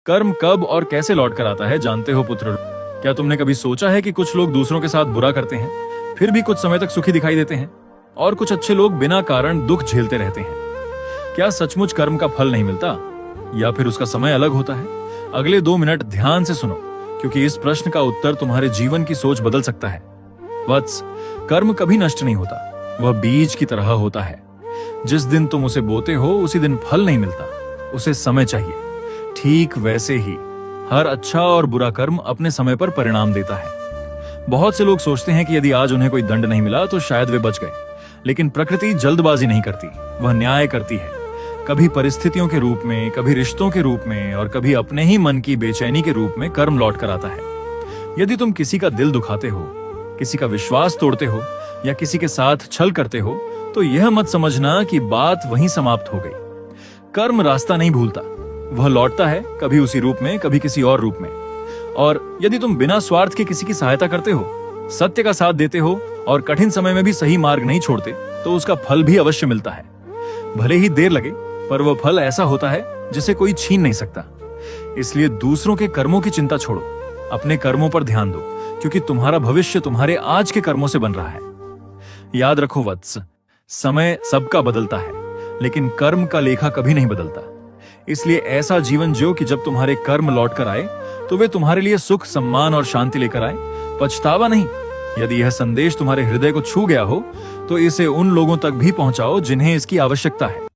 कर्म कब और कैसे लौट कर आता है जानते हो पुत्र? क्या तुमने कभी सोचा है कि कुछ लोग दूसरों के साथ बुरा करते हैं फिर भी कुछ समय तक सुखी दिखाई देते हैं, और कुछ अच्छे लोग बिना कारण दुख झेलते रहते हैं? क्या सचमुच कर्म का फल नहीं मिलता, या फिर उसका समय अलग होता है? अगले 2 मिनट ध्यान से सुनो, क्योंकि इस प्रश्न का उत्तर तुम्हारे जीवन की सोच बदल सकता है। वत्स, कर्म कभी नष्ट नहीं होता, वह बीज की तरह होता है। जिस दिन तुम उसे बोते हो उसी दिन फल नहीं मिलता, उसे समय चाहिए। ठीक वैसे ही हर अच्छा और बुरा कर्म अपने समय पर परिणाम देता है। बहुत से लोग सोचते हैं कि यदि आज उन्हें कोई दंड नहीं मिला तो शायद वे बच गए, लेकिन प्रकृति जल्दबाजी नहीं करती, वह न्याय करती है। कभी परिस्थितियों के रूप में, कभी रिश्तों के रूप में, और कभी अपने ही मन की बेचैनी के रूप में कर्म लौट कर आता है। यदि तुम किसी का दिल दुखाते हो, किसी का विश्वास तोड़ते हो, या किसी के साथ छल करते हो, तो यह मत समझना कि बात वहीं समाप्त हो गई। कर्म रास्ता नहीं भूलता, वह लौटता है, कभी उसी रूप में, कभी किसी और रूप में। और यदि तुम बिना स्वार्थ के किसी की सहायता करते हो, सत्य का साथ देते हो, और कठिन समय में भी सही मार्ग नहीं छोड़ते, तो उसका फल भी अवश्य मिलता है। भले ही देर लगे, पर वह फल ऐसा होता है जिसे कोई छीन नहीं सकता। इसलिए दूसरों के कर्मों की चिंता छोड़ो, अपने कर्मों पर ध्यान दो, क्योंकि तुम्हारा भविष्य तुम्हारे आज के कर्मों से बन रहा है। याद रखो वत्स, समय सबका बदलता है, लेकिन कर्म का लेखा कभी नहीं बदलता। इसलिए ऐसा जीवन जियो कि जब तुम्हारे कर्म लौट कर आए तो वे तुम्हारे लिए सुख, सम्मान और शांति लेकर आए, पछतावा नहीं। यदि यह संदेश तुम्हारे हृदय को छू गया हो तो इसे उन लोगों तक भी पहुंचाओ जिन्हें इसकी आवश्यकता है।